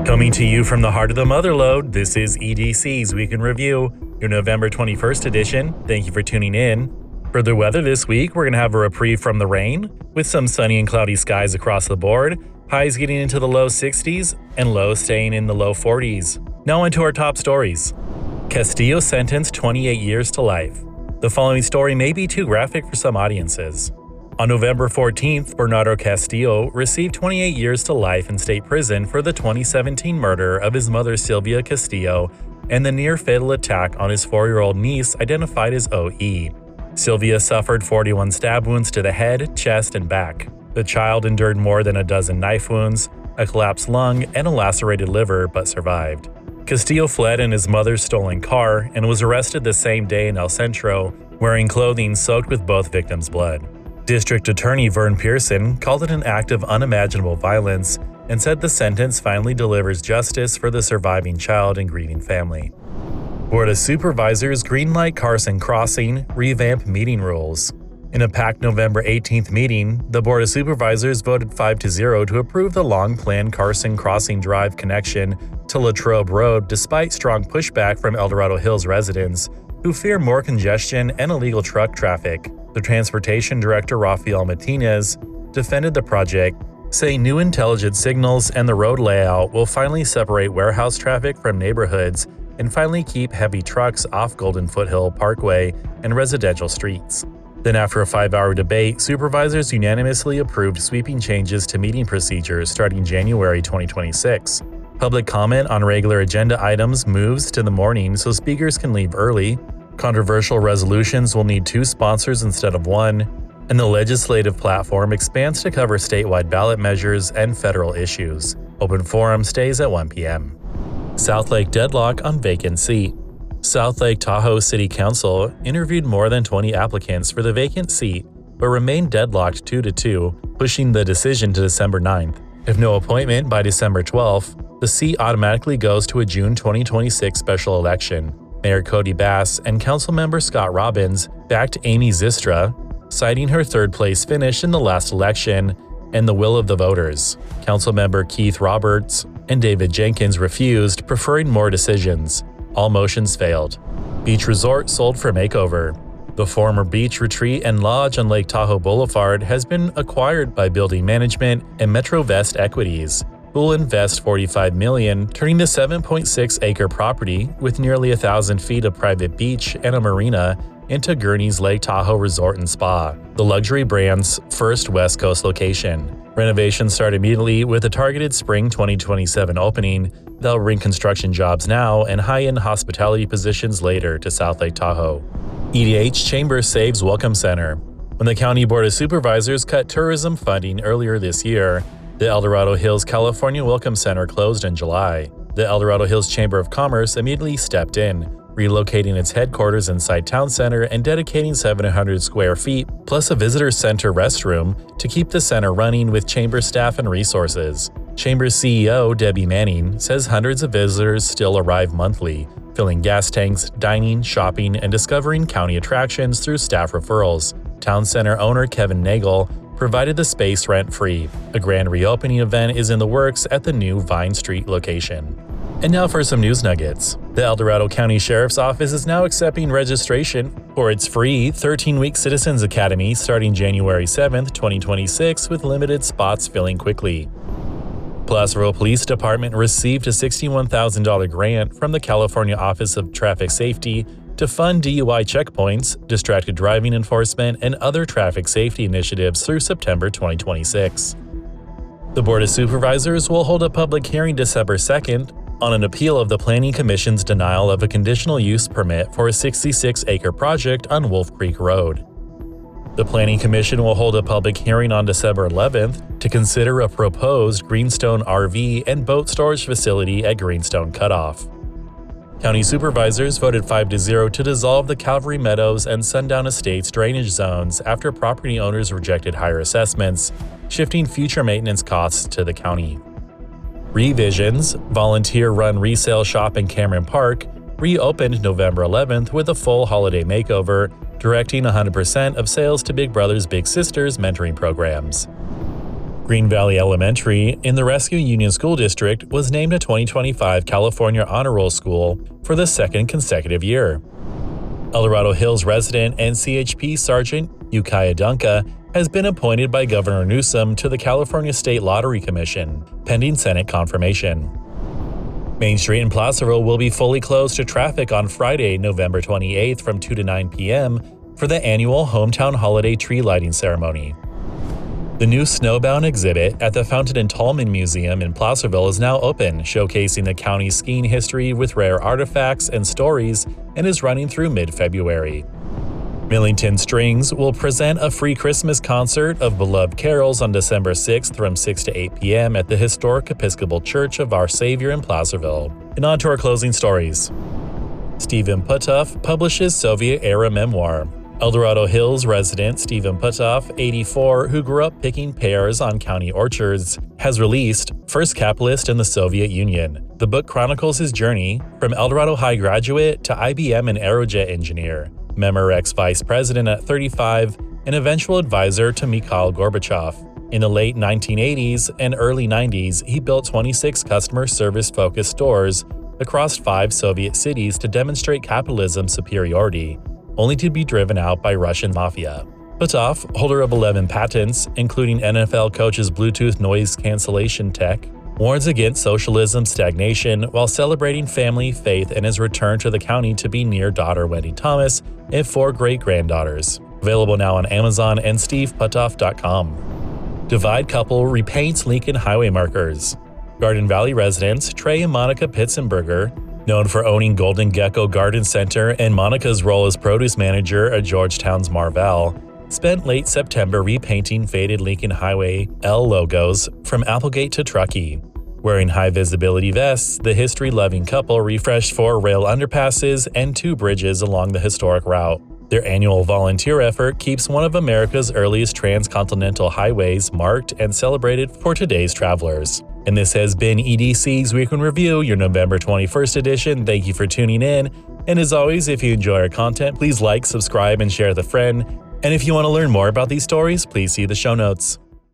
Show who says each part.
Speaker 1: Coming to you from the heart of the Motherlode, this is EDC's Week in Review, your November 21st edition. Thank you for tuning in. For the weather this week, we're going to have a reprieve from the rain, with some sunny and cloudy skies across the board, highs getting into the low 60s, and lows staying in the low 40s. Now on to our top stories. Castillo sentenced 28 years to life. The following story may be too graphic for some audiences. On November 14th, Bernardo Castillo received 28 years to life in state prison for the 2017 murder of his mother Sylvia Castillo and the near-fatal attack on his 4-year-old niece identified as OE. Sylvia suffered 41 stab wounds to the head, chest, and back. The child endured more than a dozen knife wounds, a collapsed lung, and a lacerated liver, but survived. Castillo fled in his mother's stolen car and was arrested the same day in El Centro, wearing clothing soaked with both victims' blood. District Attorney Vern Pearson called it an act of unimaginable violence and said the sentence finally delivers justice for the surviving child and grieving family. Board of Supervisors greenlight Carson Crossing, revamp meeting rules. In a packed November 18th meeting, the Board of Supervisors voted 5-0 to approve the long-planned Carson Crossing Drive connection to Latrobe Road despite strong pushback from El Dorado Hills residents, who fear more congestion and illegal truck traffic. The Transportation Director Rafael Martinez defended the project, saying new intelligent signals and the road layout will finally separate warehouse traffic from neighborhoods and finally keep heavy trucks off Golden Foothill Parkway and residential streets. Then after a 5-hour debate, supervisors unanimously approved sweeping changes to meeting procedures starting January 2026. Public comment on regular agenda items moves to the morning so speakers can leave early. Controversial resolutions will need 2 sponsors instead of 1, and the legislative platform expands to cover statewide ballot measures and federal issues. Open forum stays at 1 p.m. South Lake deadlock on vacant seat. South Lake Tahoe City Council interviewed more than 20 applicants for the vacant seat, but remained deadlocked 2-2, pushing the decision to December 9th. If no appointment by December 12th, the seat automatically goes to a June 2026 special election. Mayor Cody Bass and Councilmember Scott Robbins backed Amy Zistra, citing her third-place finish in the last election and the will of the voters. Councilmember Keith Roberts and David Jenkins refused, preferring more decisions. All motions failed. Beach Resort sold for makeover. The former beach retreat and lodge on Lake Tahoe Boulevard has been acquired by Building Management and MetroVest Equities, who will invest $45 million, turning the 7.6-acre property with nearly 1,000 feet of private beach and a marina into Gurney's Lake Tahoe Resort and Spa, the luxury brand's first West Coast location. Renovations start immediately with a targeted spring 2027 opening. They'll bring construction jobs now and high-end hospitality positions later to South Lake Tahoe. EDH Chamber saves Welcome Center. When the County Board of Supervisors cut tourism funding earlier this year, the El Dorado Hills California Welcome Center closed in July. The El Dorado Hills Chamber of Commerce immediately stepped in, relocating its headquarters inside Town Center and dedicating 700 square feet plus a visitor center restroom to keep the center running with chamber staff and resources. Chamber CEO Debbie Manning says hundreds of visitors still arrive monthly, filling gas tanks, dining, shopping, and discovering county attractions through staff referrals. Town Center owner Kevin Nagel provided the space rent-free. A grand reopening event is in the works at the new Vine Street location. And now for some news nuggets. The El Dorado County Sheriff's Office is now accepting registration for its free 13-week Citizens Academy starting January 7, 2026, with limited spots filling quickly. Placerville Police Department received a $61,000 grant from the California Office of Traffic Safety to fund DUI checkpoints, distracted driving enforcement, and other traffic safety initiatives through September 2026. The Board of Supervisors will hold a public hearing December 2nd on an appeal of the Planning Commission's denial of a conditional use permit for a 66-acre project on Wolf Creek Road. The Planning Commission will hold a public hearing on December 11th to consider a proposed Greenstone RV and boat storage facility at Greenstone Cutoff. County supervisors voted 5-0 to dissolve the Calvary Meadows and Sundown Estates drainage zones after property owners rejected higher assessments, shifting future maintenance costs to the county. Revisions, volunteer-run resale shop in Cameron Park, reopened November 11th with a full holiday makeover, directing 100% of sales to Big Brothers Big Sisters mentoring programs. Green Valley Elementary in the Rescue Union School District was named a 2025 California Honor Roll School for the second consecutive year. El Dorado Hills resident and CHP Sergeant Ukiah Dunca has been appointed by Governor Newsom to the California State Lottery Commission, pending Senate confirmation. Main Street in Placerville will be fully closed to traffic on Friday, November 28th from 2 to 9 p.m. for the annual Hometown Holiday Tree Lighting Ceremony. The new Snowbound exhibit at the Fountain and Tallman Museum in Placerville is now open, showcasing the county's skiing history with rare artifacts and stories, and is running through mid-February. Millington Strings will present a free Christmas concert of beloved carols on December 6th from 6 to 8 p.m. at the historic Episcopal Church of Our Savior in Placerville. And on to our closing stories. Stephen Putoff publishes Soviet-era memoir. El Dorado Hills resident Stephen Putoff, 84, who grew up picking pears on county orchards, has released First Capitalist in the Soviet Union. The book chronicles his journey from El Dorado High graduate to IBM and Aerojet engineer, Memorex vice president at 35, and eventual advisor to Mikhail Gorbachev. In the late 1980s and early 90s, he built 26 customer service-focused stores across 5 Soviet cities to demonstrate capitalism's superiority, only to be driven out by Russian mafia. Putoff, holder of 11 patents, including NFL coach's Bluetooth noise cancellation tech, warns against socialism's stagnation while celebrating family, faith, and his return to the county to be near daughter Wendy Thomas and 4 great-granddaughters. Available now on Amazon and steveputoff.com. Divide couple repaints Lincoln highway markers. Garden Valley residents Trey and Monica Pitzenberger, known for owning Golden Gecko Garden Center and Monica's role as produce manager at Georgetown's Marvell, spent late September repainting faded Lincoln Highway L logos from Applegate to Truckee. Wearing high-visibility vests, the history-loving couple refreshed 4 rail underpasses and 2 bridges along the historic route. Their annual volunteer effort keeps one of America's earliest transcontinental highways marked and celebrated for today's travelers. And this has been EDC's Week in Review, your November 21st edition. Thank you for tuning in. And as always, if you enjoy our content, please like, subscribe, and share with a friend. And if you want to learn more about these stories, please see the show notes.